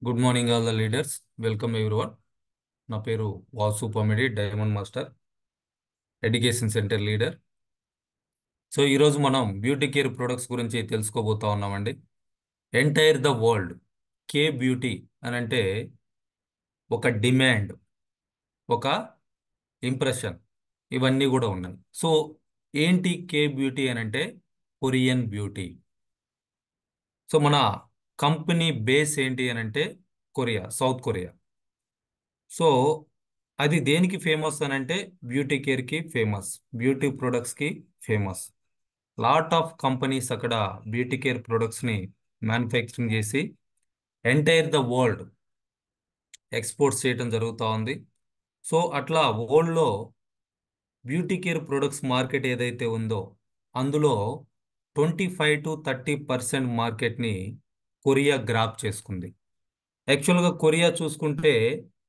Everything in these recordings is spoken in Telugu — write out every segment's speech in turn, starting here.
Good morning all the leaders. Welcome everyone. నా పేరు Vasu Pamidi, diamond master, education centre leader. So ఈరోజు మనం బ్యూటీ కేర్ ప్రొడక్ట్స్ గురించి తెలుసుకోబోతా ఉన్నామండి. Entire the world K beauty అని అంటే ఒక డిమాండ్, ఒక ఇంప్రెషన్, ఇవన్నీ కూడా ఉన్నాయి. సో ఏంటి కే బ్యూటీ అని అంటే కొరియన్ బ్యూటీ. సో మన కంపెనీ బేస్ ఏంటి అని అంటే కొరియా, సౌత్ కొరియా. సో అది దేనికి ఫేమస్ అని అంటే బ్యూటీ కేర్కి ఫేమస్, బ్యూటీ ప్రొడక్ట్స్కి ఫేమస్. లాట్ ఆఫ్ కంపెనీస్ అక్కడ బ్యూటీ కేర్ ప్రొడక్ట్స్ని మ్యానుఫ్యాక్చరింగ్ చేసి ఎంటైర్ ద వరల్డ్ ఎక్స్పోర్ట్స్ చేయడం జరుగుతూ ఉంది. సో అట్లా వరల్డ్లో బ్యూటీ కేర్ ప్రొడక్ట్స్ మార్కెట్ ఏదైతే ఉందో అందులో 25 to 30% మార్కెట్ని కొరియా గ్రాప్ చేసుకుంది. యాక్చువల్గా కొరియా చూసుకుంటే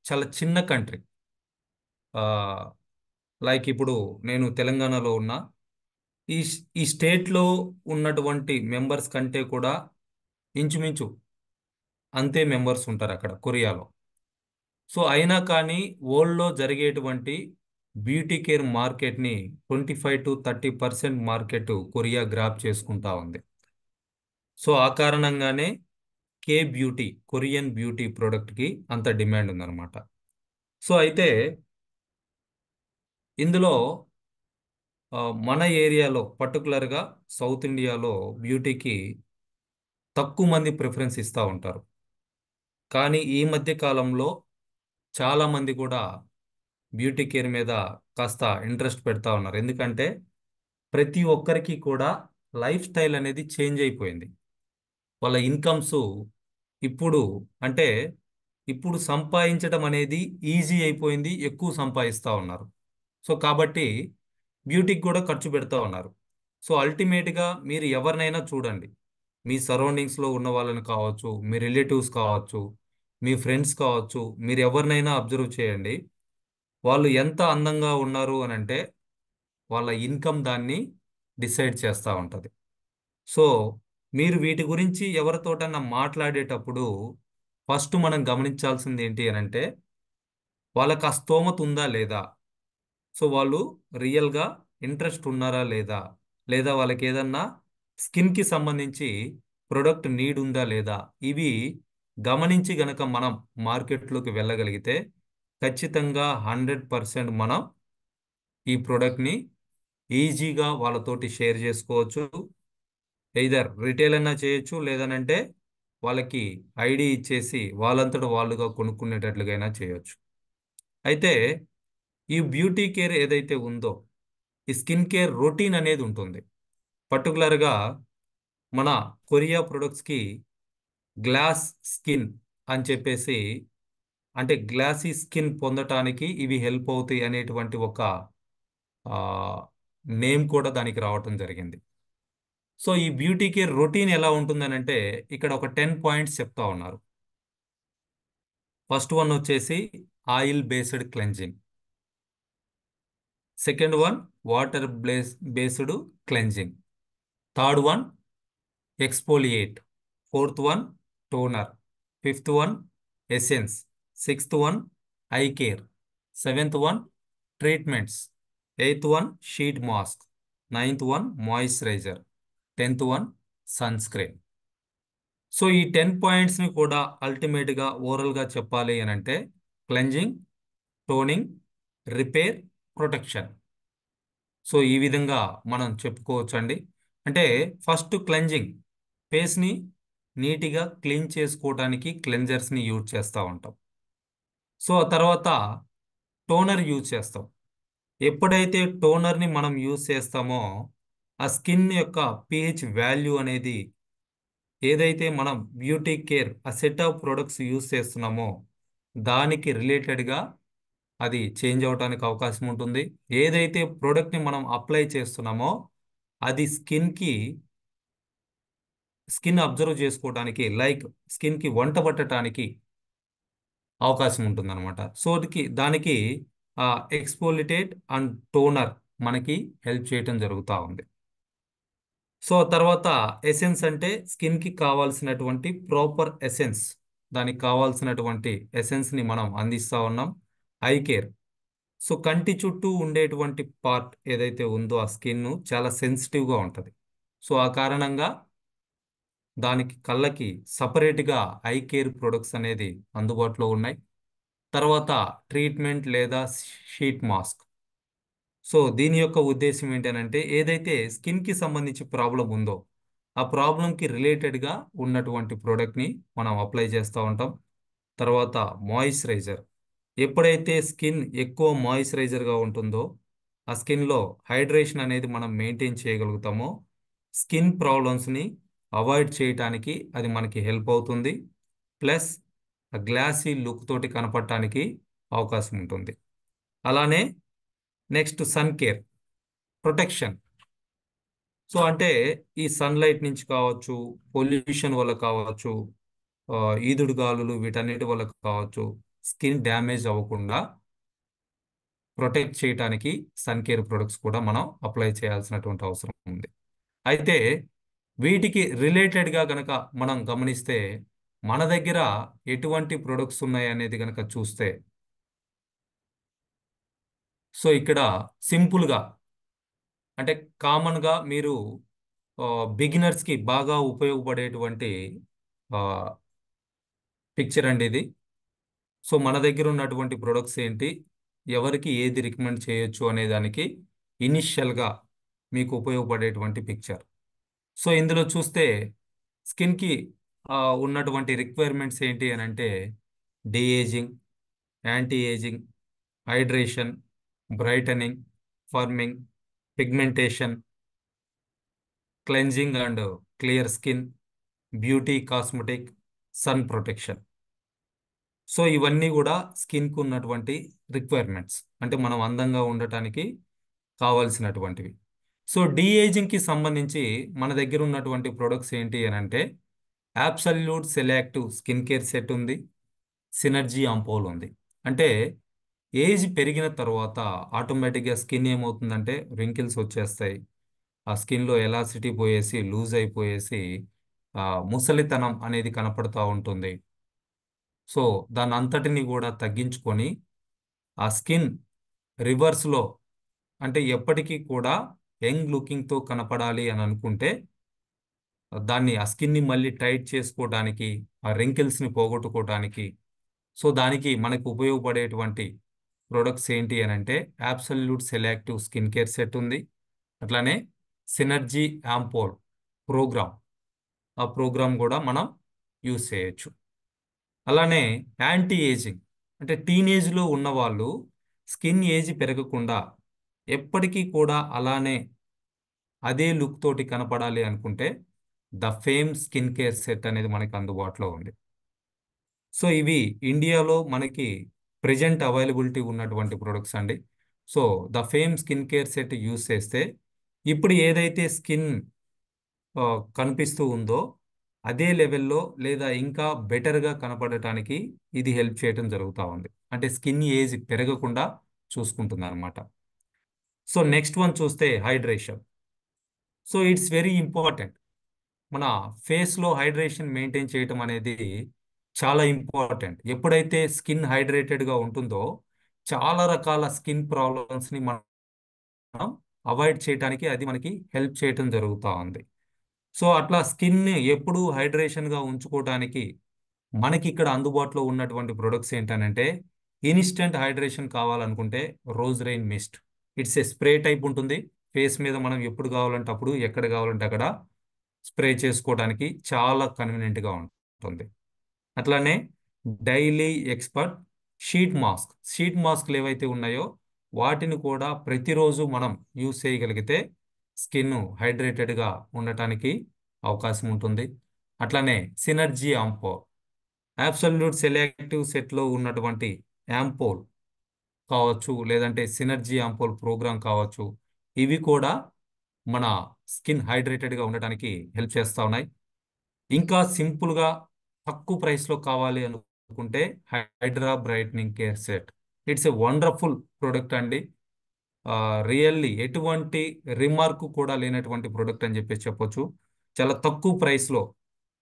చాలా చిన్న కంట్రీ. లైక్ ఇప్పుడు నేను తెలంగాణలో ఉన్నా, ఈ స్టేట్లో ఉన్నటువంటి మెంబర్స్ కంటే కూడా ఇంచుమించు అంతే మెంబర్స్ ఉంటారు అక్కడ కొరియాలో. సో అయినా కానీ వరల్డ్లో జరిగేటువంటి బ్యూటీ కేర్ మార్కెట్ని 25 to 30% మార్కెట్ కొరియా గ్రాప్ చేసుకుంటా ఉంది. సో ఆ కారణంగానే కే బ్యూటీ, కొరియన్ బ్యూటీ ప్రోడక్ట్కి అంత డిమాండ్ ఉందన్నమాట. సో అయితే ఇందులో మన ఏరియాలో పర్టికులర్గా సౌత్ ఇండియాలో బ్యూటీకి తక్కువ మంది ప్రిఫరెన్స్ ఇస్తూ ఉంటారు. కానీ ఈ మధ్య కాలంలో చాలామంది కూడా బ్యూటీ కేర్ మీద కాస్త ఇంట్రెస్ట్ పెడతా ఉన్నారు. ఎందుకంటే ప్రతి ఒక్కరికి కూడా లైఫ్ స్టైల్ అనేది చేంజ్ అయిపోయింది. వాళ్ళ ఇన్కమ్స్ ఇప్పుడు అంటే ఇప్పుడు సంపాదించడం అనేది ఈజీ అయిపోయింది, ఎక్కువ సంపాదిస్తూ ఉన్నారు. సో కాబట్టి బ్యూటీకి కూడా ఖర్చు పెడతా ఉన్నారు. సో అల్టిమేట్గా మీరు ఎవరినైనా చూడండి, మీ సరౌండింగ్స్లో ఉన్న వాళ్ళని కావచ్చు, మీ రిలేటివ్స్ కావచ్చు, మీ ఫ్రెండ్స్ కావచ్చు, మీరు ఎవరినైనా అబ్జర్వ్ చేయండి. వాళ్ళు ఎంత అందంగా ఉన్నారు అని అంటే వాళ్ళ ఇన్కమ్ దాన్ని డిసైడ్ చేస్తూ ఉంటుంది. సో మీరు వీటి గురించి ఎవరితోటన్నా మాట్లాడేటప్పుడు ఫస్ట్ మనం గమనించాల్సింది ఏంటి అని అంటే వాళ్ళకి ఆ స్తోమత ఉందా లేదా. సో వాళ్ళు రియల్గా ఇంట్రెస్ట్ ఉన్నారా లేదా, లేదా వాళ్ళకి ఏదన్నా స్కిన్కి సంబంధించి ప్రొడక్ట్ నీడ్ ఉందా లేదా, ఇవి గమనించి గనక మనం మార్కెట్లోకి వెళ్ళగలిగితే ఖచ్చితంగా 100% మనం ఈ ప్రోడక్ట్ని ఈజీగా వాళ్ళతోటి షేర్ చేసుకోవచ్చు. ఎయిదర్ రిటైల్ అయినా చేయొచ్చు, లేదనంటే వాళ్ళకి ఐడి ఇచ్చేసి వాళ్ళంతట వాళ్ళుగా కొనుక్కునేటట్లుగా చేయొచ్చు. అయితే ఈ బ్యూటీ కేర్ ఏదైతే ఉందో ఈ స్కిన్ కేర్ రొటీన్ అనేది ఉంటుంది. పర్టికులర్గా మన కొరియా ప్రొడక్ట్స్కి గ్లాస్ స్కిన్ అని చెప్పేసి, అంటే గ్లాసీ స్కిన్ పొందటానికి ఇవి హెల్ప్ అవుతాయి అనేటువంటి ఒక నేమ్ కూడా దానికి రావటం జరిగింది. సో ఈ బ్యూటీ కేర్ రొటీన్ ఎలా ఉంటుందని అంటే ఇక్కడ ఒక 10 పాయింట్స్ చెప్తా ఉన్నారు. ఫస్ట్ వన్ వచ్చేసి oil based cleansing. Second one water based cleansing. Third one exfoliate. Fourth one toner. Fifth one essence. Sixth one eye care. Seventh one treatments. Eighth one sheet mask. Ninth one moisturiser. 10th one sunscreen. So ఈ 10 పాయింట్స్ని కూడా అల్టిమేట్గా ఓవరాల్గా చెప్పాలి అని అంటే cleansing, toning, repair, protection. So ఈ విధంగా మనం చెప్పుకోవచ్చు అండి. అంటే ఫస్ట్ క్లెన్జింగ్, ఫేస్ని నీట్గా క్లీన్ చేసుకోవడానికి క్లెన్జర్స్ని యూజ్ చేస్తూ ఉంటాం. సో ఆ తర్వాత టోనర్ యూజ్ చేస్తాం. ఎప్పుడైతే టోనర్ని మనం యూజ్ చేస్తామో ఆ స్కిన్ యొక్క పిహెచ్ వాల్యూ అనేది, ఏదైతే మనం బ్యూటీ కేర్ ఆ సెట్ ఆఫ్ ప్రొడక్ట్స్ యూజ్ చేస్తున్నామో దానికి రిలేటెడ్గా అది చేంజ్ అవడానికి అవకాశం ఉంటుంది. ఏదైతే ప్రోడక్ట్ని మనం అప్లై చేస్తున్నామో అది స్కిన్ అబ్జర్వ్ చేసుకోవడానికి, లైక్ స్కిన్కి వంట పట్టడానికి అవకాశం ఉంటుందన్నమాట. సో దానికి ఎక్స్పోలిటేట్ అండ్ టోనర్ మనకి హెల్ప్ చేయటం జరుగుతూ ఉంది. సో తర్వాత ఎసెన్స్ అంటే స్కిన్కి కావాల్సినటువంటి ప్రాపర్ ఎసెన్స్ దానికి కావాల్సినటువంటి ఎసెన్స్ని మనం అందిస్తూ ఉన్నాం. I care. సో కంటి చుట్టూ ఉండేటువంటి పార్ట్ ఏదైతే ఉందో ఆ స్కిన్ చాలా సెన్సిటివ్గా ఉంటుంది. సో ఆ కారణంగా దానికి కళ్ళకి సపరేట్గా ఐ కేర్ ప్రొడక్ట్స్ అనేది అందుబాటులో ఉన్నాయి. తర్వాత ట్రీట్మెంట్ లేదా షీట్ మాస్క్. సో దీని యొక్క ఉద్దేశం ఏంటంటే ఏదైతే స్కిన్కి సంబంధించి ప్రాబ్లం ఉందో ఆ ప్రాబ్లంకి రిలేటెడ్గా ఉన్నటువంటి ప్రోడక్ట్ని మనం అప్లై చేస్తూ ఉంటాం. తర్వాత మాయిశ్చరైజర్. ఎప్పుడైతే స్కిన్ ఎక్కువ మాయిశ్చరైజర్గా ఉంటుందో ఆ స్కిన్లో హైడ్రేషన్ అనేది మనం మెయింటైన్ చేయగలుగుతామో స్కిన్ ప్రాబ్లమ్స్ని అవాయిడ్ చేయటానికి అది మనకి హెల్ప్ అవుతుంది. ప్లస్ గ్లాసీ లుక్ తోటి కనపడటానికి అవకాశం ఉంటుంది. అలానే next sun care protection. So అంటే ఈ సన్లైట్ నుంచి కావచ్చు, పొల్యూషన్ వల్ల కావచ్చు, ఆ, ఈదుడు గాలులు వీటన్నిటి వల్ల కావచ్చు, స్కిన్ డ్యామేజ్ అవ్వకుండా ప్రొటెక్ట్ చేయడానికి సన్ కేర్ ప్రొడక్ట్స్ కూడా మనం అప్లై చేయాల్సినటువంటి అవసరం ఉంది. అయితే వీటికి రిలేటెడ్గా గనక మనం గమనిస్తే మన దగ్గర ఎటువంటి ప్రొడక్ట్స్ ఉన్నాయి అనేది గనక చూస్తే సో ఇక్కడ సింపుల్గా అంటే కామన్గా మీరు బిగినర్స్కి బాగా ఉపయోగపడేటువంటి పిక్చర్ అండి ఇది. సో మన దగ్గర ఉన్నటువంటి ప్రొడక్ట్స్ ఏంటి, ఎవరికి ఏది రికమెండ్ చేయొచ్చు అనే దానికి ఇనిషియల్గా మీకు ఉపయోగపడేటువంటి పిక్చర్. సో ఇందులో చూస్తే స్కిన్కి ఉన్నటువంటి రిక్వైర్మెంట్స్ ఏంటి అని అంటే డే ageing, anti ageing, hydration, brightening, firming, pigmentation, cleansing and clear skin, beauty cosmetic, sun protection. So ఇవన్నీ కూడా స్కిన్కు ఉన్నటువంటి రిక్వైర్మెంట్స్, అంటే మనం అందంగా ఉండటానికి కావాల్సినటువంటివి. సో డీ ఏజింగ్కి సంబంధించి మన దగ్గర ఉన్నటువంటి ప్రొడక్ట్స్ ఏంటి అని అంటే absolute selective skin care set ఉంది, సినర్జీ అంపోల్ ఉంది. అంటే ఏజ్ పెరిగిన తర్వాత ఆటోమేటిక్గా స్కిన్ ఏమవుతుందంటే రింకిల్స్ వచ్చేస్తాయి, ఆ స్కిన్లో ఎలాసిటీ పోయేసి లూజ్ అయిపోయేసి ఆ, ముసలితనం అనేది కనపడతా ఉంటుంది. సో దాని అంతటిని కూడా తగ్గించుకొని ఆ స్కిన్ రివర్స్లో అంటే ఎప్పటికీ కూడా యంగ్ లుకింగ్తో కనపడాలి అని అనుకుంటే దాన్ని ఆ స్కిన్ని మళ్ళీ టైట్ చేసుకోవడానికి, ఆ రింకిల్స్ని పోగొట్టుకోవడానికి, సో దానికి మనకు ఉపయోగపడేటువంటి ప్రొడక్ట్స్ ఏంటి అని అంటే absolute selective skin care set ఉంది. అట్లానే సినర్జీ యాంపోల్ ప్రోగ్రామ్, ఆ ప్రోగ్రామ్ కూడా మనం యూజ్ చేయొచ్చు. అలానే యాంటీ ఏజింగ్ అంటే టీనేజ్లో ఉన్నవాళ్ళు స్కిన్ ఏజ్ పెరగకుండా ఎప్పటికీ కూడా అలానే అదే లుక్ తోటి కనపడాలి అనుకుంటే the fame skin care set అనేది మనకి అందుబాటులో ఉంది. సో ఇవి ఇండియాలో మనకి ప్రెజెంట్ అవైలబిలిటీ ఉన్నటువంటి ప్రొడక్ట్స్ అండి. So the fame skin care set use చేస్తే ఇప్పుడు ఏదైతే స్కిన్ కనిపిస్తూ ఉందో అదే లెవెల్లో లేదా ఇంకా బెటర్గా కనపడటానికి ఇది హెల్ప్ చేయడం జరుగుతూ ఉంది. అంటే స్కిన్ ఏజ్ పెరగకుండా చూసుకుంటుంది అనమాట. సో నెక్స్ట్ వన్ చూస్తే hydration. So it's very important. మన ఫేస్లో హైడ్రేషన్ మెయింటైన్ చేయటం అనేది చాలా ఇంపార్టెంట్. ఎప్పుడైతే స్కిన్ హైడ్రేటెడ్గా ఉంటుందో చాలా రకాల స్కిన్ ప్రాబ్లమ్స్ని మనం అవాయిడ్ చేయడానికి అది మనకి హెల్ప్ చేయటం జరుగుతూ ఉంది. సో అట్లా స్కిన్ ఎప్పుడూ హైడ్రేషన్గా ఉంచుకోవడానికి మనకి ఇక్కడ అందుబాటులో ఉన్నటువంటి ప్రొడక్ట్స్ ఏంటనంటే ఇన్స్టెంట్ హైడ్రేషన్ కావాలనుకుంటే rose rain mist. It's a spray type ఉంటుంది. ఫేస్ మీద మనం ఎప్పుడు కావాలంటే అప్పుడు ఎక్కడ కావాలంటే అక్కడ స్ప్రే చేసుకోవడానికి చాలా కన్వీనియంట్గా ఉంటుంది. అట్లానే డైలీ ఎక్స్పర్ట్ షీట్ మాస్క్లు ఏవైతే ఉన్నాయో వాటిని కూడా ప్రతిరోజు మనం యూజ్ చేయగలిగితే స్కిన్ హైడ్రేటెడ్గా ఉండటానికి అవకాశం ఉంటుంది. అట్లానే సినర్జీ యాంపోల్ అబ్సల్యూట్ సెలెక్టివ్ సెట్లో ఉన్నటువంటి యాంపోల్ కావచ్చు, లేదంటే సినర్జీ యాంపోల్ ప్రోగ్రామ్ కావచ్చు, ఇవి కూడా మన స్కిన్ హైడ్రేటెడ్గా ఉండటానికి హెల్ప్ చేస్తూ ఉన్నాయి. ఇంకా సింపుల్గా తక్కువ ప్రైస్లో కావాలి అనుకుంటే hydra brightening care set. It's a wonderful product అండి. రియల్లీ ఎటువంటి రిమార్క్ కూడా లేనటువంటి ప్రోడక్ట్ అని చెప్పేసి చెప్పొచ్చు. చాలా తక్కువ ప్రైస్లో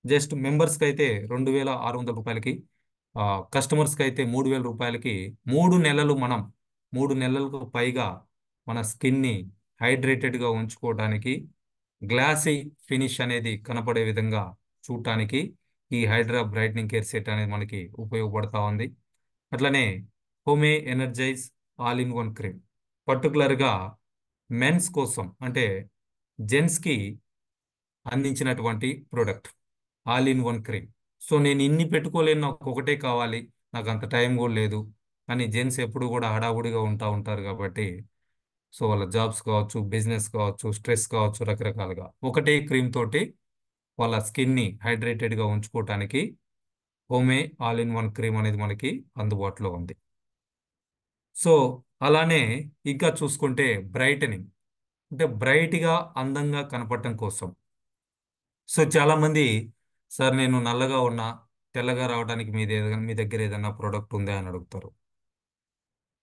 జస్ట్ మెంబర్స్కి అయితే 2,600 రూపాయలకి, కస్టమర్స్కి అయితే 3,000 రూపాయలకి 3 నెలలు మనం 3 నెలలకు పైగా మన స్కిన్ని హైడ్రేటెడ్గా ఉంచుకోవడానికి, గ్లాసీ ఫినిష్ అనేది కనపడే విధంగా చూడటానికి ఈ హైడ్రా బ్రైట్నింగ్ కేర్ సెట్ అనేది మనకి ఉపయోగపడతా ఉంది. అట్లనే హోమే energize all in one cream, పర్టికులర్గా మెన్స్ కోసం అంటే జెంట్స్కి అందించినటువంటి product all in one cream. So నేను ఇన్ని పెట్టుకోలేను, నాకు ఒకటే కావాలి, నాకు అంత టైం కూడా లేదు అని జెంట్స్ ఎప్పుడు కూడా హడావుడిగా ఉంటారు కాబట్టి, సో వాళ్ళ జాబ్స్ కావచ్చు, బిజినెస్ కావచ్చు, స్ట్రెస్ కావచ్చు, రకరకాలుగా ఒకటే క్రీమ్ తోటి వాళ్ళ స్కిన్ని హైడ్రేటెడ్గా ఉంచుకోవటానికి హోమే ఆల్ ఇన్ వన్ క్రీమ్ అనేది మనకి అందుబాటులో ఉంది. సో అలానే ఇంకా చూసుకుంటే బ్రైటనింగ్, అంటే బ్రైట్గా అందంగా కనపడటం కోసం. సో చాలా మంది, సార్ నేను నల్లగా ఉన్నా, తెల్లగా రావడానికి మీ దగ్గర ఏదైనా ప్రోడక్ట్ ఉందా అని అడుగుతారు.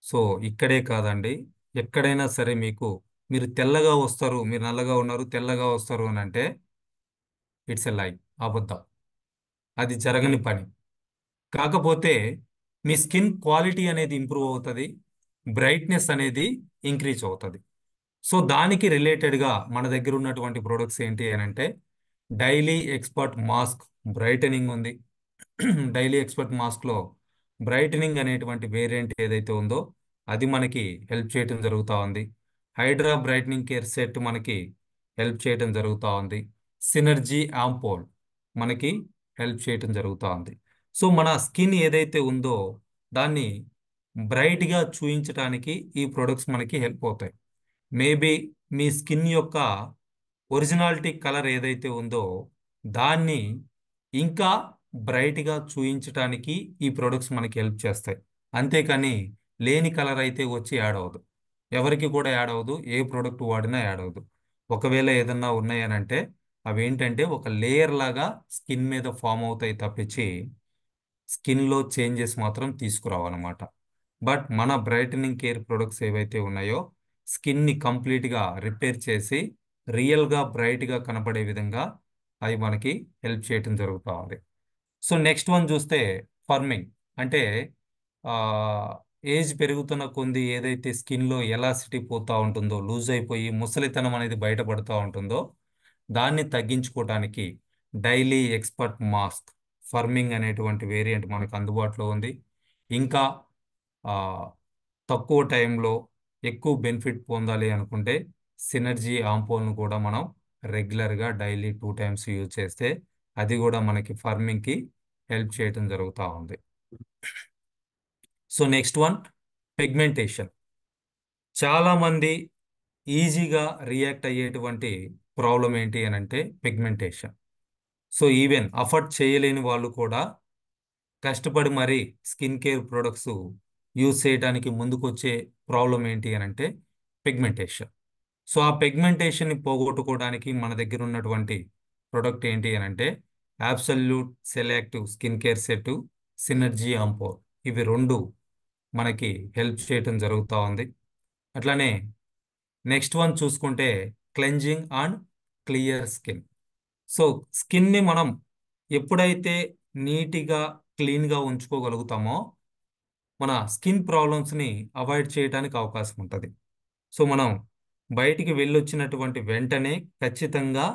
సో ఇక్కడే కాదండి, ఎక్కడైనా సరే మీరు తెల్లగా వస్తారు, మీరు నల్లగా ఉన్నారు తెల్లగా వస్తారు అని అంటే ఇట్స్ ఎ లై, అబద్ధం, అది జరగని పని. కాకపోతే మీ స్కిన్ క్వాలిటీ అనేది ఇంప్రూవ్ అవుతుంది, బ్రైట్నెస్ అనేది ఇంక్రీజ్ అవుతుంది. సో దానికి రిలేటెడ్గా మన దగ్గర ఉన్నటువంటి ప్రొడక్ట్స్ ఏంటి అని అంటే డైలీ ఎక్స్పర్ట్ మాస్క్ బ్రైటనింగ్ ఉంది. డైలీ ఎక్స్పర్ట్ మాస్క్లో బ్రైటనింగ్ అనేటువంటి వేరియంట్ ఏదైతే ఉందో అది మనకి హెల్ప్ చేయటం జరుగుతూ ఉంది. హైడ్రా బ్రైటనింగ్ కేర్ సెట్ మనకి హెల్ప్ చేయటం జరుగుతూ ఉంది. సినర్జీ ఆంపోల్ మనకి హెల్ప్ చేయటం జరుగుతూ ఉంది. సో మన స్కిన్ ఏదైతే ఉందో దాన్ని బ్రైట్గా చూయించడానికి ఈ ప్రొడక్ట్స్ మనకి హెల్ప్ అవుతాయి. మేబీ మీ స్కిన్ యొక్క ఒరిజినాలిటీ కలర్ ఏదైతే ఉందో దాన్ని ఇంకా బ్రైట్గా చూయించడానికి ఈ ప్రొడక్ట్స్ మనకి హెల్ప్ చేస్తాయి. అంతేకాని లేని కలర్ అయితే వచ్చి యాడ్ అవ్వదు, ఎవరికి కూడా యాడ్ అవ్వదు, ఏ ప్రోడక్ట్ వాడినా యాడ్ అవ్వదు. ఒకవేళ ఏదన్నా ఉన్నాయనంటే అవి ఏంటంటే ఒక లేయర్ లాగా స్కిన్ మీద ఫామ్ అవుతాయి తప్పించి స్కిన్లో చేంజెస్ మాత్రం తీసుకురావన్నమాట. బట్ మన బ్రైటనింగ్ కేర్ ప్రొడక్ట్స్ ఏవైతే ఉన్నాయో స్కిన్ని కంప్లీట్గా రిపేర్ చేసి రియల్గా బ్రైట్గా కనపడే విధంగా అవి మనకి హెల్ప్ చేయటం జరుగుతూ ఉంది. సో నెక్స్ట్ వన్ చూస్తే ఫర్మింగ్, అంటే ఆ, ఏజ్ పెరుగుతున్న కొద్ది ఏదైతే స్కిన్లో ఎలాసిటీ పోతూ ఉంటుందో, లూజ్ అయిపోయి ముసలితనం అనేది బయటపడుతూ ఉంటుందో దాన్ని తగ్గించుకోవడానికి డైలీ ఎక్స్పర్ట్ మాస్క్ ఫర్మింగ్ అనేటువంటి వేరియంట్ మనకు అందుబాటులో ఉంది. ఇంకా ఆ, తక్కువ టైంలో ఎక్కువ బెనిఫిట్ పొందాలి అనుకుంటే సినర్జీ ఆంపోల్ను కూడా మనం రెగ్యులర్గా డైలీ 2 టైమ్స్ యూజ్ చేస్తే అది కూడా మనకి ఫర్మింగ్కి హెల్ప్ చేయటం జరుగుతూ ఉంది. So next one pigmentation. చాలామంది ఈజీగా రియాక్ట్ అయ్యేటువంటి ప్రాబ్లం ఏంటి అని అంటే పిగ్మెంటేషన్. సో ఈవెన్ అఫోర్డ్ చేయలేని వాళ్ళు కూడా కష్టపడి మరీ స్కిన్ కేర్ ప్రొడక్ట్స్ యూజ్ చేయడానికి ముందుకొచ్చే ప్రాబ్లం ఏంటి అని అంటే పిగ్మెంటేషన్. సో ఆ పిగ్మెంటేషన్ని పోగొట్టుకోవడానికి మన దగ్గర ఉన్నటువంటి ప్రొడక్ట్ ఏంటి అని అంటే absolute selective skin care set, synergy ampoule, ఇవి రెండు మనకి హెల్ప్ చేయటం జరుగుతూ ఉంది. అట్లానే నెక్స్ట్ వన్ చూసుకుంటే cleansing and clear skin. So స్కిన్ని మనం ఎప్పుడైతే నీట్గా క్లీన్గా ఉంచుకోగలుగుతామో మన స్కిన్ ప్రాబ్లమ్స్ని అవాయిడ్ చేయడానికి అవకాశం ఉంటుంది. సో మనం బయటికి వెళ్ళొచ్చినటువంటి వెంటనే ఖచ్చితంగా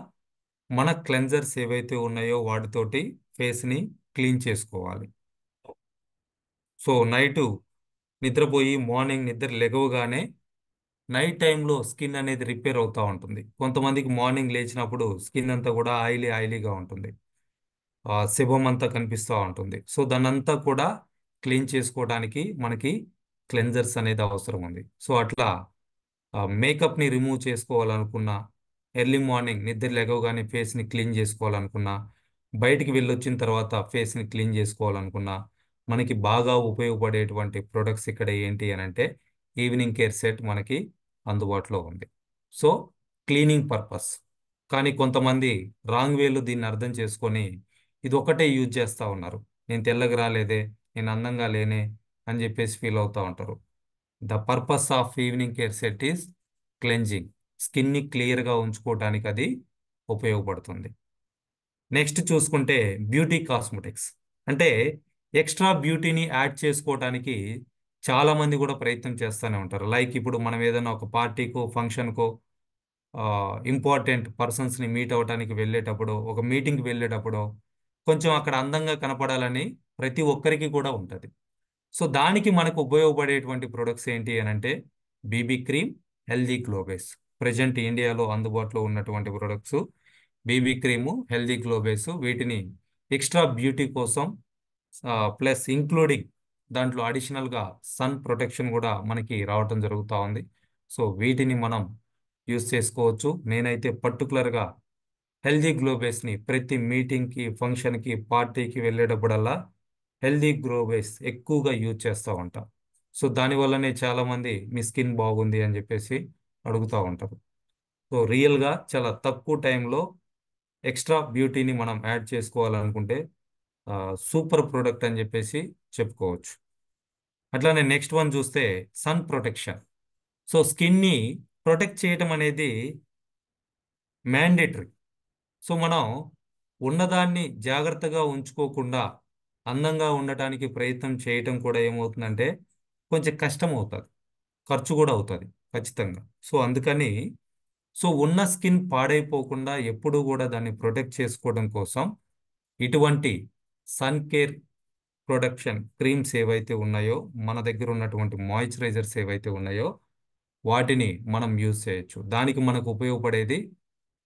మన క్లెన్జర్స్ ఏవైతే ఉన్నాయో వాటితోటి ఫేస్ని క్లీన్ చేసుకోవాలి. సో నైటు నిద్రపోయి మార్నింగ్ నిద్ర లెగవగానే నైట్ టైంలో స్కిన్ అనేది రిపేర్ అవుతూ ఉంటుంది. కొంతమందికి మార్నింగ్ లేచినప్పుడు స్కిన్ అంతా కూడా ఆయిలీగా ఉంటుంది, శివం అంతా కనిపిస్తూ ఉంటుంది. సో దాన్నంతా కూడా క్లీన్ చేసుకోవడానికి మనకి క్లెన్జర్స్ అనేది అవసరం ఉంది. సో అట్లా మేకప్ని రిమూవ్ చేసుకోవాలనుకున్నా, ఎర్లీ మార్నింగ్ నిద్ర లేవగానే ఫేస్ని క్లీన్ చేసుకోవాలనుకున్నా, బయటికి వెళ్ళొచ్చిన తర్వాత ఫేస్ని క్లీన్ చేసుకోవాలనుకున్నా మనకి బాగా ఉపయోగపడేటువంటి ప్రొడక్ట్స్ ఇక్కడ ఏంటి అని అంటే ఈవినింగ్ కేర్ సెట్ మనకి అందుబాటులో ఉంది. So cleaning purpose. కానీ కొంతమంది రాంగ్ వేలో దీన్ని అర్థం చేసుకొని ఇది ఒకటే యూజ్ చేస్తూ ఉన్నారు. నేను తెల్లగా రాలేదే, నేను అందంగా లేనే అని చెప్పేసి ఫీల్ అవుతూ ఉంటారు. The purpose of evening care set is cleansing, స్కిన్ని క్లియర్గా ఉంచుకోవడానికి అది ఉపయోగపడుతుంది. నెక్స్ట్ చూసుకుంటే బ్యూటీ కాస్మెటిక్స్. అంటే ఎక్స్ట్రా బ్యూటీని యాడ్ చేసుకోవడానికి చాలా మంది కూడా ప్రయత్నం చేస్తూనే ఉంటారు. లైక్ ఇప్పుడు మనం ఏదైనా ఒక పార్టీకో ఫంక్షన్కో ఇంపార్టెంట్ పర్సన్స్ని మీట్ అవ్వడానికి వెళ్ళేటప్పుడు, ఒక మీటింగ్కి వెళ్ళేటప్పుడు కొంచెం అక్కడ అందంగా కనపడాలని ప్రతి ఒక్కరికి కూడా ఉంటుంది. సో దానికి మనకు ఉపయోగపడేటువంటి ప్రొడక్ట్స్ ఏంటి అని అంటే BB cream, healthy glow base. Present ఇండియాలో అందుబాటులో ఉన్నటువంటి products BB cream, healthy glow base. వీటిని ఎక్స్ట్రా బ్యూటీ కోసం ప్లస్ ఇంక్లూడింగ్ దాంట్లో అడిషనల్గా సన్ ప్రొటెక్షన్ కూడా మనకి రావటం జరుగుతూ ఉంది. సో వీటిని మనం యూస్ చేసుకోవచ్చు. నేనైతే పర్టికులర్గా హెల్దీ గ్లో బేస్ని ప్రతి మీటింగ్కి, ఫంక్షన్కి, పార్టీకి వెళ్ళేటప్పుడల్లా హెల్దీ గ్లో బేస్ ఎక్కువగా యూజ్ చేస్తూ ఉంటాం. సో దానివల్లనే చాలామంది మీ స్కిన్ బాగుంది అని చెప్పేసి అడుగుతూ ఉంటారు. సో రియల్గా చాలా తక్కువ టైంలో ఎక్స్ట్రా బ్యూటీని మనం యాడ్ చేసుకోవాలనుకుంటే సూపర్ ప్రోడక్ట్ అని చెప్పేసి చెప్పుకోవచ్చు. అట్లానే నెక్స్ట్ వన్ చూస్తే సన్ ప్రొటెక్షన్. సో స్కిన్ని ప్రొటెక్ట్ చేయటం అనేది మ్యాండేటరీ. సో మనం ఉన్నదాన్ని జాగ్రత్తగా ఉంచుకోకుండా అందంగా ఉండటానికి ప్రయత్నం చేయటం కూడా ఏమవుతుందంటే కొంచెం కష్టం అవుతుంది, ఖర్చు కూడా అవుతుంది ఖచ్చితంగా. సో అందుకని ఉన్న స్కిన్ పాడైపోకుండా ఎప్పుడూ కూడా దాన్ని ప్రొటెక్ట్ చేసుకోవడం కోసం ఇటువంటి సన్ కేర్ ప్రొడక్షన్ క్రీమ్స్ ఏవైతే ఉన్నాయో, మన దగ్గర ఉన్నటువంటి మాయిశ్చరైజర్స్ ఏవైతే ఉన్నాయో వాటిని మనం యూజ్ చేయొచ్చు. దానికి మనకు ఉపయోగపడేది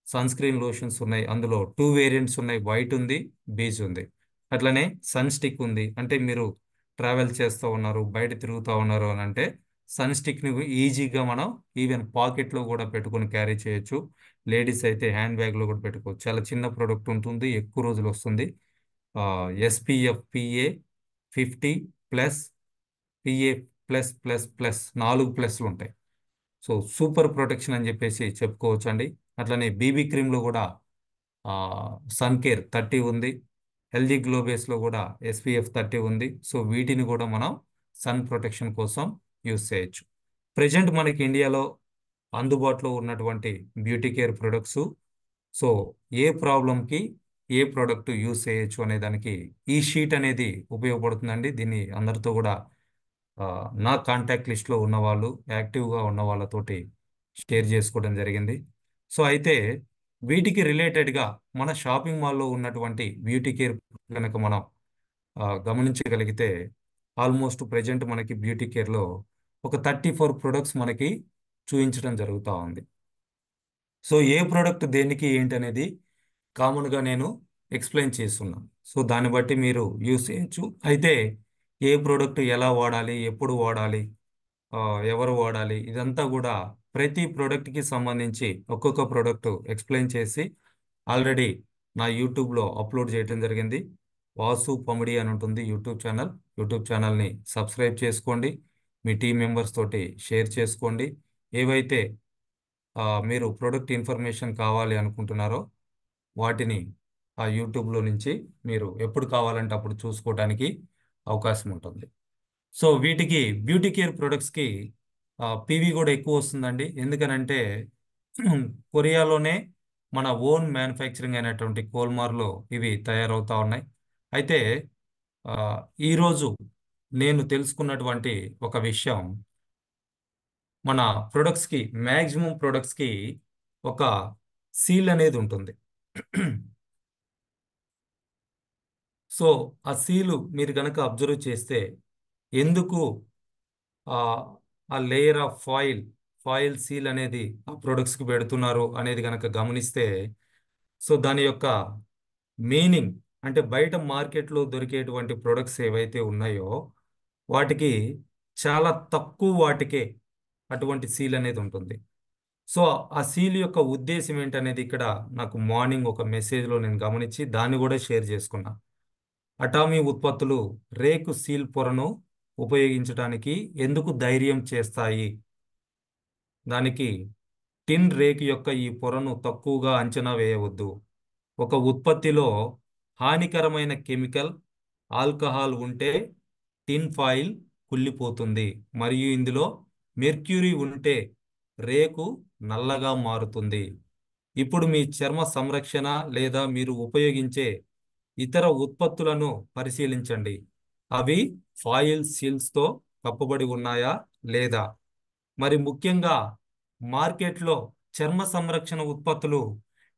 సన్ స్క్రీన్ లోషన్స్ ఉన్నాయి. అందులో 2 వేరియంట్స్ ఉన్నాయి, వైట్ ఉంది, బీచ్ ఉంది. అట్లనే సన్ స్టిక్ ఉంది. అంటే మీరు ట్రావెల్ చేస్తూ ఉన్నారు, బయట తిరుగుతూ ఉన్నారు అని అంటే సన్ స్టిక్ని ఈజీగా మనం ఈవెన్ పాకెట్లో కూడా పెట్టుకొని క్యారీ చేయొచ్చు. లేడీస్ అయితే హ్యాండ్ బ్యాగ్లో కూడా పెట్టుకోవచ్చు. చాలా చిన్న ప్రోడక్ట్ ఉంటుంది, ఎక్కువ రోజులు వస్తుంది. SPF PA 50 plus, PA plus plus plus 4 ప్లస్లు ఉంటాయి. సో సూపర్ ప్రొటెక్షన్ అని చెప్పేసి చెప్పుకోవచ్చు అండి. అట్లనే బీబీ క్రీమ్లో కూడా సన్ కేర్ 30 ఉంది. హెల్దీ గ్లో బేస్లో కూడా ఎస్పీఎఫ్ 30 ఉంది. సో వీటిని కూడా మనం సన్ ప్రొటెక్షన్ కోసం యూస్ చేయొచ్చు. ప్రజెంట్ మనకి ఇండియాలో అందుబాటులో ఉన్నటువంటి బ్యూటీ కేర్ ప్రొడక్ట్స్, సో ఏ ప్రాబ్లంకి ఏ ప్రోడక్ట్ యూస్ చేయొచ్చు అనే దానికి ఈ షీట్ అనేది ఉపయోగపడుతుందండి. దీన్ని అందరితో కూడా ఆ, నా కాంటాక్ట్ లిస్ట్లో ఉన్న వాళ్ళు, యాక్టివ్గా ఉన్న వాళ్ళతోటి షేర్ చేసుకోవడం జరిగింది. సో అయితే వీటికి రిలేటెడ్గా మన షాపింగ్ మాల్లో ఉన్నటువంటి బ్యూటీ కేర్ కనుక మనం గమనించగలిగితే ఆల్మోస్ట్ ప్రజెంట్ మనకి బ్యూటీ కేర్లో ఒక 34 ప్రొడక్ట్స్ మనకి చూపించడం జరుగుతూ ఉంది. సో ఏ ప్రోడక్ట్ దేనికి ఏంటి అనేది కామన్గా నేను ఎక్స్ప్లెయిన్ చేస్తున్నాను. సో దాన్ని బట్టి మీరు యూస్ చేయొచ్చు. అయితే ఏ ప్రోడక్ట్ ఎలా వాడాలి, ఎప్పుడు వాడాలి, ఆ, ఎవరు వాడాలి, ఇదంతా కూడా ప్రతి ప్రోడక్ట్కి సంబంధించి ఒక్కొక్క ప్రోడక్ట్ ఎక్స్ప్లెయిన్ చేసి ఆల్రెడీ నా యూట్యూబ్లో అప్లోడ్ చేయడం జరిగింది. వాసు పమిడి అని ఉంటుంది యూట్యూబ్ ఛానల్. యూట్యూబ్ ఛానల్ని సబ్స్క్రైబ్ చేసుకోండి, మీ టీం మెంబర్స్ తోటి షేర్ చేసుకోండి. ఏవైతే మీరు ప్రోడక్ట్ ఇన్ఫర్మేషన్ కావాలి అనుకుంటున్నారో వాటిని ఆ యూట్యూబ్లో నుంచి మీరు ఎప్పుడు కావాలంటే అప్పుడు చూసుకోవడానికి అవకాశం ఉంటుంది. సో వీటికి బ్యూటీ కేర్ ప్రొడక్ట్స్కి పీవీ కూడా ఎక్కువ వస్తుందండి. ఎందుకనంటే కొరియాలోనే మన ఓన్ మ్యానుఫ్యాక్చరింగ్ అయినటువంటి కోల్మార్లో ఇవి తయారవుతా ఉన్నాయి. అయితే ఆ, ఈరోజు నేను తెలుసుకున్నటువంటి ఒక విషయం, మన ప్రొడక్ట్స్కి, మ్యాక్సిమం ప్రొడక్ట్స్కి ఒక సీల్ అనేది ఉంటుంది. సో ఆ సీలు మీరు కనుక అబ్జర్వ్ చేస్తే ఎందుకు ఆ ఆ లేయర్ ఆఫ్ ఫాయిల్ సీల్ అనేది ఆ ప్రొడక్ట్స్కి పెడుతున్నారు అనేది కనుక గమనిస్తే, సో దాని యొక్క మీనింగ్ అంటే బయట మార్కెట్లో దొరికేటువంటి ప్రొడక్ట్స్ ఏవైతే ఉన్నాయో వాటికి చాలా తక్కువ వాటికే అటువంటి సీల్ అనేది ఉంటుంది. సో ఆ సీల్ యొక్క ఉద్దేశం ఏంటనేది ఇక్కడ నాకు మార్నింగ్ ఒక మెసేజ్లో నేను గమనించి దాన్ని కూడా షేర్ చేసుకున్నా. అటామీ ఉత్పత్తులు రేకు సీల్ పొరను ఉపయోగించడానికి ఎందుకు ధైర్యం చేస్తాయి? దానికి టిన్ రేకు యొక్క ఈ పొరను తక్కువగా అంచనా వేయవద్దు. ఒక ఉత్పత్తిలో హానికరమైన కెమికల్, ఆల్కహాల్ ఉంటే టిన్ ఫాయిల్ కుళ్ళిపోతుంది, మరియు ఇందులో మెర్క్యూరీ ఉంటే రేకు నల్లగా మారుతుంది. ఇప్పుడు మీ చర్మ సంరక్షణ లేదా మీరు ఉపయోగించే ఇతర ఉత్పత్తులను పరిశీలించండి. అవి ఫాయిల్ సీల్స్తో కప్పబడి ఉన్నాయా లేదా? మరి ముఖ్యంగా మార్కెట్లో చర్మ సంరక్షణ ఉత్పత్తులు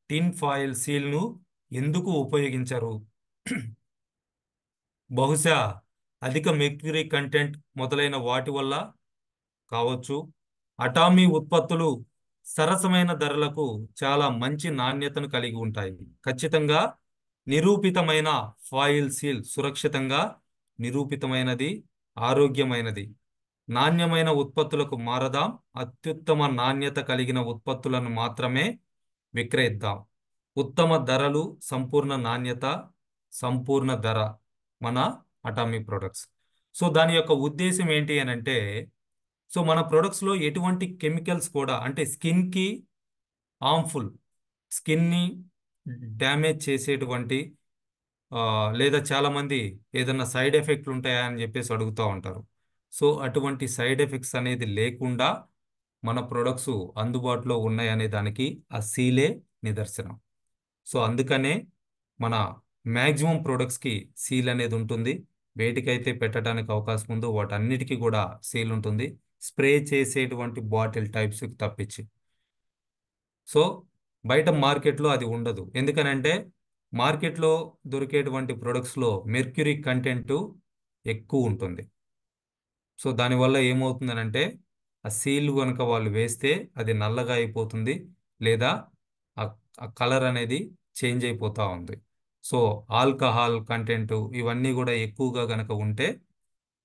టిన్ ఫాయిల్ సీల్ను ఎందుకు ఉపయోగించరు? బహుశా అధిక మెర్క్యూరీ కంటెంట్ మొదలైన వాటి వల్ల కావచ్చు. అటామీ ఉత్పత్తులు సరసమైన ధరలకు చాలా మంచి నాణ్యతను కలిగి ఉంటాయి. ఖచ్చితంగా నిరూపితమైన ఫాయిల్ సీల్ సురక్షితంగా నిరూపితమైనది, ఆరోగ్యమైనది. నాణ్యమైన ఉత్పత్తులకు మారదాం. అత్యుత్తమ నాణ్యత కలిగిన ఉత్పత్తులను మాత్రమే విక్రయిద్దాం. ఉత్తమ ధరలు, సంపూర్ణ నాణ్యత, సంపూర్ణ ధర మన అటామిక్ ప్రొడక్ట్స్. సో దాని యొక్క ఉద్దేశం ఏంటి అని అంటే, సో మన ప్రొడక్ట్స్లో ఎటువంటి కెమికల్స్ కూడా అంటే స్కిన్కి హార్మ్ఫుల్, స్కిన్ని డ్యామేజ్ చేసేటువంటి ఆ, లేదా చాలామంది ఏదన్నా సైడ్ ఎఫెక్ట్లు ఉంటాయా అని చెప్పేసి అడుగుతూ ఉంటారు. సో అటువంటి సైడ్ ఎఫెక్ట్స్ అనేది లేకుండా మన ప్రొడక్ట్స్ అందుబాటులో ఉన్నాయి దానికి ఆ సీలే నిదర్శనం. సో అందుకనే మన మ్యాక్సిమం ప్రొడక్ట్స్కి సీల్ అనేది ఉంటుంది. వేటికైతే పెట్టడానికి అవకాశం ఉందో వాటన్నిటికీ కూడా సీల్ ఉంటుంది, స్ప్రే చేసేటువంటి బాటిల్ టైప్స్కి తప్పించి. సో బయట మార్కెట్లో అది ఉండదు. ఎందుకనంటే మార్కెట్లో దొరికేటువంటి ప్రొడక్ట్స్లో మెర్క్యూరీ కంటెంట్ ఎక్కువ ఉంటుంది. సో దానివల్ల ఏమవుతుందనంటే ఆ సీల్ కనుక వాళ్ళు వేస్తే అది నల్లగా అయిపోతుంది, లేదా ఆ ఆ కలర్ అనేది చేంజ్ అయిపోతూ ఉంది. సో ఆల్కహాల్ కంటెంట్ ఇవన్నీ కూడా ఎక్కువగా గనక ఉంటే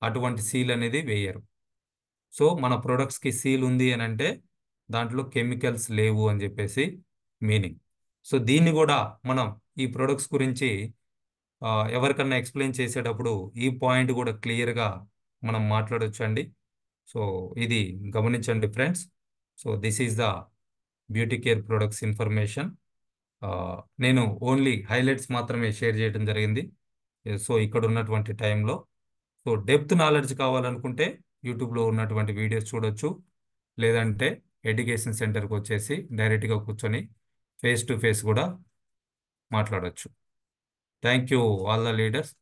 అటువంటి సీల్ అనేది వేయరు. సో మన ప్రొడక్ట్స్కి సీల్ ఉంది అని అంటే దాంట్లో కెమికల్స్ లేవు అని చెప్పేసి మీనింగ్. సో దీన్ని కూడా మనం ఈ ప్రొడక్ట్స్ గురించి ఎవరికన్నా ఎక్స్ప్లెయిన్ చేసేటప్పుడు ఈ పాయింట్ కూడా క్లియర్గా మనం మాట్లాడొచ్చు అండి. సో ఇది గమనించండి friends. So this is the beauty care products information. నేను ఓన్లీ హైలైట్స్ మాత్రమే షేర్ చేయడం జరిగింది. సో ఇక్కడ ఉన్నటువంటి టైంలో సో డెప్త్ నాలెడ్జ్ కావాలనుకుంటే యూట్యూబ్లో ఉన్నటువంటి వీడియోస్ చూడొచ్చు, లేదంటే ఎడ్యుకేషన్ సెంటర్కి వచ్చేసి డైరెక్ట్గా కూర్చొని ఫేస్ టు ఫేస్ కూడా మాట్లాడొచ్చు. Thank you all the leaders.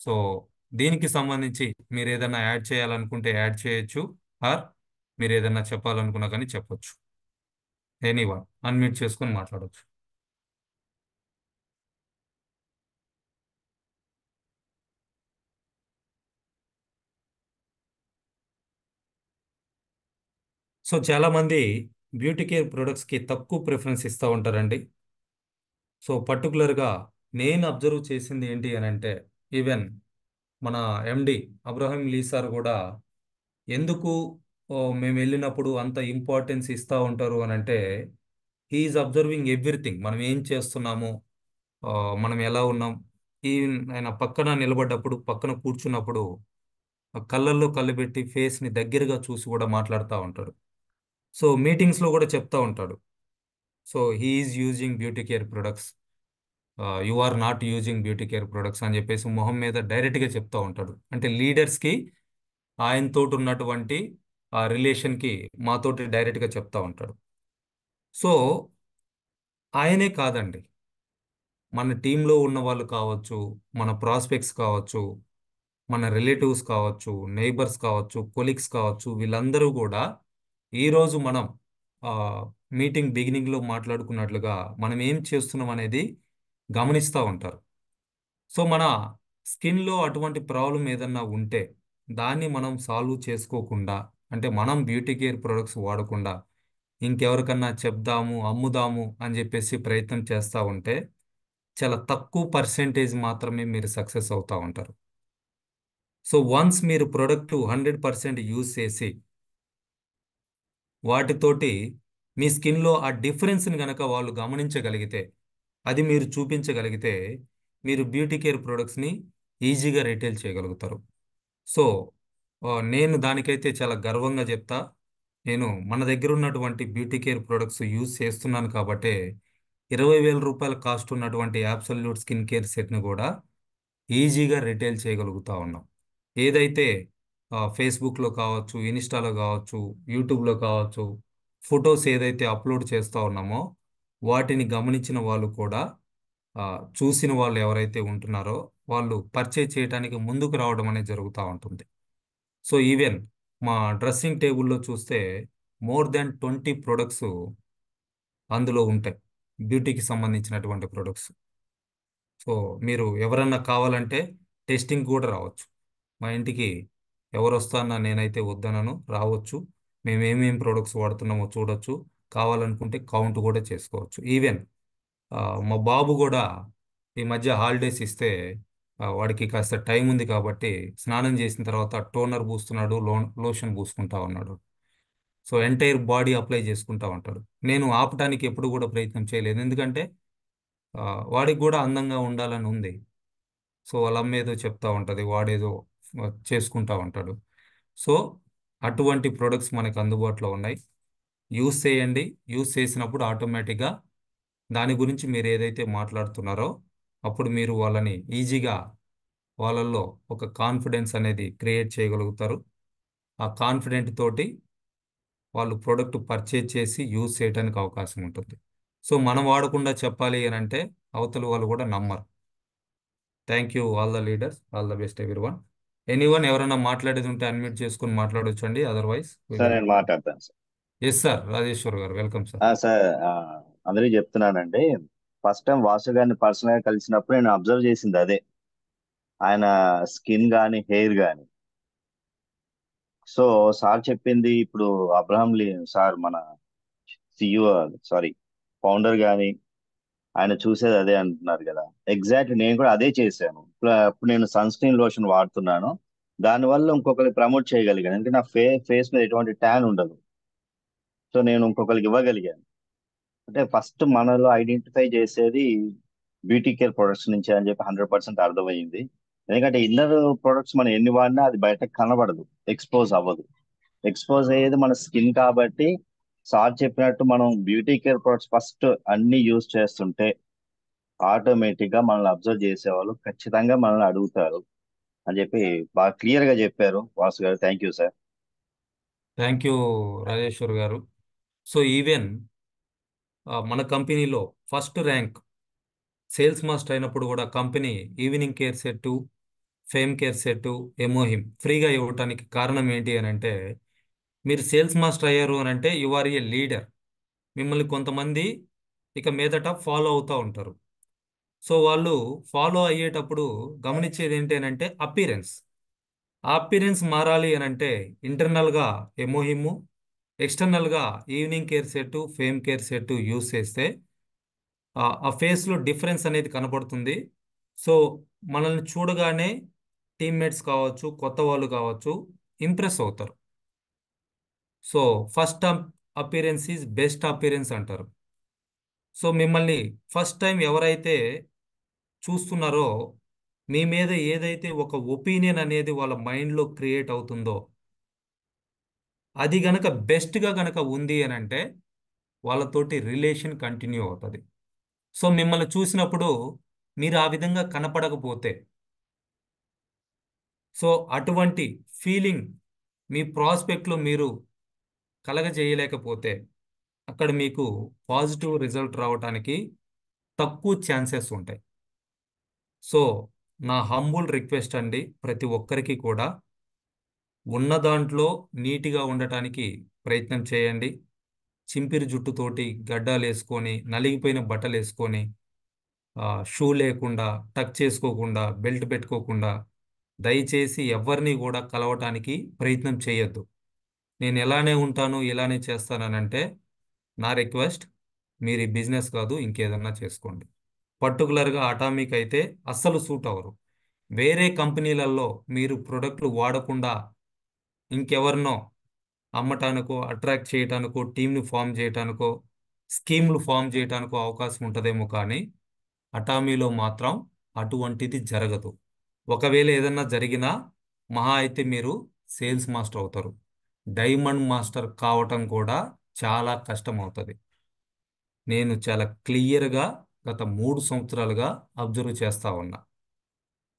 So దీనికి సంబంధించి మీరు ఏదైనా యాడ్ చేయాలనుకుంటే యాడ్ చేయొచ్చు, ఆర్ మీరు ఏదైనా చెప్పాలనుకున్నా కానీ చెప్పొచ్చు. ఎనీవన్ అన్మ్యూట్ చేసుకొని మాట్లాడొచ్చు. సో చాలామంది బ్యూటీ కేర్ ప్రొడక్ట్స్కి తక్కువ ప్రిఫరెన్స్ ఇస్తూ ఉంటారండి. సో పర్టికులర్గా నేను అబ్జర్వ్ చేసింది ఏంటి అని అంటే, ఈవెన్ మన ఎండి అబ్రహం లీ సార్ కూడా ఎందుకు మేము వెళ్ళినప్పుడు అంత ఇంపార్టెన్స్ ఇస్తూ ఉంటారు అని అంటే, హీఈస్ అబ్జర్వింగ్ ఎవ్రీథింగ్. మనం ఏం చేస్తున్నాము, ఆ, మనం ఎలా ఉన్నాం. ఈ ఆయన పక్కన నిలబడ్డప్పుడు, పక్కన కూర్చున్నప్పుడు ఆ కళ్ళల్లో కళ్ళు పెట్టి ఫేస్ని దగ్గరగా చూసి కూడా మాట్లాడుతూ ఉంటాడు. సో మీటింగ్స్లో కూడా చెప్తా ఉంటాడు. So he's using beauty care products, you are not using beauty care products అని చెప్పేసి మొహం మీద డైరెక్ట్గా చెప్తా ఉంటాడు. అంటే లీడర్స్కి ఆయనతోటి ఉన్నటువంటి ఆ రిలేషన్కి మాతోటి డైరెక్ట్గా చెప్తా ఉంటాడు. సో ఆయనే కాదండి, మన టీంలో ఉన్న వాళ్ళు కావచ్చు, మన ప్రాస్పెక్ట్స్ కావచ్చు, మన రిలేటివ్స్ కావచ్చు, నైబర్స్ కావచ్చు, కొలీగ్స్ కావచ్చు, వీళ్ళందరూ కూడా ఈరోజు మనం మీటింగ్ బిగినింగ్లో మాట్లాడుకున్నట్లుగా మనం ఏం చేస్తున్నాం అనేది గమనిస్తూ ఉంటారు. సో మన స్కిన్లో అటువంటి ప్రాబ్లం ఏదన్నా ఉంటే దాన్ని మనం సాల్వ్ చేసుకోకుండా, అంటే మనం బ్యూటీ కేర్ ప్రొడక్ట్స్ వాడకుండా ఇంకెవరికన్నా చెప్దాము, అమ్ముదాము అని చెప్పేసి ప్రయత్నం చేస్తూ ఉంటే చాలా తక్కువ పర్సెంటేజ్ మాత్రమే మీరు సక్సెస్ అవుతూ ఉంటారు. సో వన్స్ మీరు ప్రొడక్ట్ 100% యూజ్ చేసి వాటితోటి మీ స్కిన్లో ఆ డిఫరెన్స్ని కనుక వాళ్ళు గమనించగలిగితే, అది మీరు చూపించగలిగితే, మీరు బ్యూటీ కేర్ ప్రొడక్ట్స్ని ఈజీగా రిటైల్ చేయగలుగుతారు. సో నేను దానికైతే చాలా గర్వంగా చెప్తా. నేను మన దగ్గర ఉన్నటువంటి బ్యూటీ కేర్ ప్రొడక్ట్స్ యూజ్ చేస్తున్నాను కాబట్టే 20,000 రూపాయల కాస్ట్ ఉన్నటువంటి యాబ్సల్యూట్ స్కిన్ కేర్ సెట్ని కూడా ఈజీగా రిటైల్ చేయగలుగుతా ఉన్నాం. ఏదైతే ఫేస్బుక్లో కావచ్చు, ఇన్స్టాలో కావచ్చు, యూట్యూబ్లో కావచ్చు, ఫొటోస్ ఏదైతే అప్లోడ్ చేస్తూ ఉన్నామో వాటిని గమనించిన వాళ్ళు కూడా ఆ, చూసిన వాళ్ళు ఎవరైతే ఉంటున్నారో వాళ్ళు పర్చేజ్ చేయడానికి ముందుకు రావడం అనేది జరుగుతూ ఉంటుంది. సో ఈవెన్ మా డ్రెస్సింగ్ టేబుల్లో చూస్తే మోర్ దెన్ 20 ప్రొడక్ట్స్ అందులో ఉంటాయి, బ్యూటీకి సంబంధించినటువంటి ప్రొడక్ట్స్. సో మీరు ఎవరన్నా కావాలంటే టెస్టింగ్ కూడా రావచ్చు మా ఇంటికి. ఎవరు వస్తారన్నా నేనైతే వద్దనను, రావచ్చు. మేము ఏమేం ప్రొడక్ట్స్ వాడుతున్నామో చూడొచ్చు. కావాలనుకుంటే కౌంట్ కూడా చేసుకోవచ్చు. ఈవెన్ మా బాబు కూడా ఈ మధ్య హాలిడేస్ ఇస్తే వాడికి కాస్త టైం ఉంది కాబట్టి స్నానం చేసిన తర్వాత టోనర్ పూస్తున్నాడు, లోషన్ పూసుకుంటా ఉన్నాడు. సో ఎంటైర్ బాడీ అప్లై చేసుకుంటా ఉంటాడు. నేను ఆపటానికి ఎప్పుడు కూడా ప్రయత్నం చేయలేదు, ఎందుకంటే ఆ, వాడికి కూడా అందంగా ఉండాలని ఉంది. సో వాళ్ళ అమ్మ ఏదో చెప్తా ఉంటుంది, వాడేదో చేసుకుంటా ఉంటాడు. సో అటువంటి ప్రొడక్ట్స్ మనకు అందుబాటులో ఉన్నాయి. యూస్ చేయండి. యూస్ చేసినప్పుడు ఆటోమేటిక్గా దాని గురించి మీరు ఏదైతే మాట్లాడుతున్నారో అప్పుడు మీరు వాళ్ళని ఈజీగా, వాళ్ళల్లో ఒక కాన్ఫిడెన్స్ అనేది క్రియేట్ చేయగలుగుతారు. ఆ కాన్ఫిడెంట్ తోటి వాళ్ళు ప్రోడక్ట్ పర్చేజ్ చేసి యూజ్ చేయడానికి అవకాశం ఉంటుంది. సో మనం వాడకుండా చెప్పాలి అని అంటే అవతల వాళ్ళు కూడా నమ్మరు. Thank you all the leaders, all the best everyone. Anyone ఎవరైనా మాట్లాడేది ఉంటే అన్మ్యూట్ చేసుకుని మాట్లాడొచ్చండి, అదర్వైజ్ సార్ నేను మాట్లాడతాను సార్. ఎస్ సార్, రాజేశ్వర్ గారు వెల్కమ్ సార్. సార్, అందరికీ చెప్తున్నానండి. ఫస్ట్ టైం వాసు గారిని పర్సనల్ గా కలిసినప్పుడు నేను అబ్జర్వ్ చేసింది అదే. ఆయన స్కిన్ కానీ హెయిర్ కానీ. సో సార్ చెప్పింది ఇప్పుడు అబ్రహం సార్ మన సిఇఓ, సారీ, ఫౌండర్ గాని ఆయన చూసేది అదే అంటున్నారు కదా. ఎగ్జాక్ట్ నేను కూడా అదే చేశాను. ఇప్పుడు నేను సన్ స్క్రీన్ లోషన్ వాడుతున్నాను. దానివల్ల ఇంకొకరికి ప్రమోట్ చేయగలిగాను, అంటే నా ఫేస్ మీద ఎటువంటి ట్యాన్ ఉండదు. సో నేను ఇంకొకరికి ఇవ్వగలిగాను. అంటే ఫస్ట్ మనలో ఐడెంటిఫై చేసేది బ్యూటీ కేర్ ప్రొడక్ట్స్ నుంచి అని చెప్పి 100% అర్థమైంది. ఎందుకంటే ఇన్నర్ ప్రొడక్ట్స్ మనం ఎన్ని వాడినా అది బయటకు కనబడదు, ఎక్స్పోజ్ అవ్వదు. ఎక్స్పోజ్ అయ్యేది మన స్కిన్ కాబట్టి సార్ చెప్పినట్టు మనం బ్యూటీ కేర్ ప్రొడక్ట్స్ ఫస్ట్ అన్ని యూజ్ చేస్తుంటే ఆటోమేటిక్ గా మనల్ని అబ్జర్వ్ చేసేవాళ్ళు ఖచ్చితంగా మనల్ని అడుగుతారు అని చెప్పి బాగా క్లియర్ గా చెప్పారు Vasu garu. Thank you sir. Thank you Rajeshwar garu. So even మన కంపెనీలో ఫస్ట్ ర్యాంక్ సేల్స్ మాస్టర్ అయినప్పుడు కూడా company evening care set, fame care set, ఎమోహిమ్ ఫ్రీగా ఇవ్వటానికి కారణం ఏంటి అని అంటే, మీరు సేల్స్ మాస్టర్ అయ్యారు అని అంటే యు ఆర్ ఏ లీడర్. మిమ్మల్ని కొంతమంది ఇక మీదట ఫాలో అవుతూ ఉంటారు. సో వాళ్ళు ఫాలో అయ్యేటప్పుడు గమనించేది ఏంటి అని అంటే అపీరెన్స్. ఆ అపీరెన్స్ మారాలి అని అంటే ఇంటర్నల్గా ఎమోహిమ్, ఎక్స్టర్నల్గా evening care set, fame care set use చేస్తే ఆ ఫేస్లో డిఫరెన్స్ అనేది కనపడుతుంది. సో మనల్ని చూడగానే టీమ్మేట్స్ కావచ్చు, కొత్త వాళ్ళు కావచ్చు, ఇంప్రెస్ అవుతారు. So first appearance is best appearance అంటారు. సో మిమ్మల్ని ఫస్ట్ టైం ఎవరైతే చూస్తున్నారో మీ మీద ఏదైతే ఒక ఒపీనియన్ అనేది వాళ్ళ మైండ్లో క్రియేట్ అవుతుందో అది గనక బెస్ట్గా గనక ఉంది అని అంటే వాళ్ళతోటి రిలేషన్ కంటిన్యూ అవుతుంది. సో మిమ్మల్ని చూసినప్పుడు మీరు ఆ విధంగా కనపడకపోతే, సో అటువంటి ఫీలింగ్ మీ ప్రాస్పెక్ట్లో మీరు కలగజేయలేకపోతే అక్కడ మీకు పాజిటివ్ రిజల్ట్ రావడానికి తక్కువ ఛాన్సెస్ ఉంటాయి. సో నా హంబుల్ రిక్వెస్ట్ అండి, ప్రతి ఒక్కరికి కూడా ఉన్న దాంట్లో నీట్గా ఉండటానికి ప్రయత్నం చేయండి. చింపిరి జుట్టుతోటి గడ్డాలు వేసుకొని, నలిగిపోయిన బట్టలు వేసుకొని, షూ లేకుండా, టక్ చేసుకోకుండా, బెల్ట్ పెట్టుకోకుండా దయచేసి ఎవరిని కూడా కలవటానికి ప్రయత్నం చేయొద్దు. నేను ఎలానే ఉంటాను, ఇలానే చేస్తానంటే నా రిక్వెస్ట్, మీరు ఈ బిజినెస్ కాదు ఇంకేదన్నా చేసుకోండి. పర్టికులర్గా అటామిక్ అయితే అస్సలు సూట్ అవ్వరు. వేరే కంపెనీలలో మీరు ప్రొడక్ట్లు వాడకుండా ఇంకెవరినో అమ్మటానికో, అట్రాక్ట్ చేయటానికో, టీంని ఫామ్ చేయటానికో, స్కీమ్లు ఫామ్ చేయటానికో అవకాశం ఉంటుందేమో కానీ అటామీలో మాత్రం అటువంటిది జరగదు. ఒకవేళ ఏదన్నా జరిగినా మహా అయితే మీరు సేల్స్ మాస్టర్ అవుతారు. డైమండ్ మాస్టర్ కావటం కూడా చాలా కష్టం అవుతుంది. నేను చాలా క్లియర్గా గత 3 సంవత్సరాలుగా అబ్జర్వ్ చేస్తా ఉన్నా.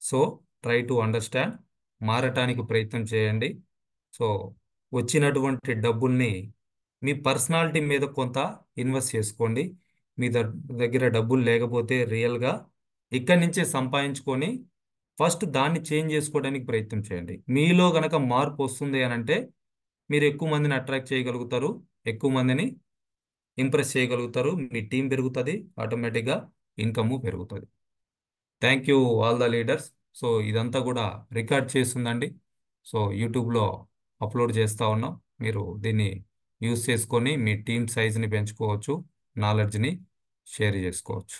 సో ట్రై టు అండర్స్టాండ్, మారటానికి ప్రయత్నం చేయండి. సో వచ్చినటువంటి డబ్బుల్ని మీ పర్సనాలిటీ మీద కొంత ఇన్వెస్ట్ చేసుకోండి. మీ దగ్గర డబ్బులు లేకపోతే రియల్గా ఇక్కడి నుంచే సంపాదించుకొని ఫస్ట్ దాన్ని చేంజ్ చేసుకోవడానికి ప్రయత్నం చేయండి. మీలో గనక మార్పు వస్తుంది అని అంటే మీరు ఎక్కువ మందిని అట్రాక్ట్ చేయగలుగుతారు, ఎక్కువ మందిని ఇంప్రెస్ చేయగలుగుతారు, మీ టీం పెరుగుతుంది, ఆటోమేటిక్గా ఇన్కమ్ పెరుగుతుంది. Thank you all the leaders. So ఇదంతా కూడా రికార్డ్ చేస్తుందండి. సో యూట్యూబ్లో అప్లోడ్ చేస్తూ ఉన్నాం. మీరు దీన్ని యూస్ చేసుకొని మీ టీం సైజ్ని పెంచుకోవచ్చు, నాలెడ్జ్ని షేర్ చేసుకోవచ్చు.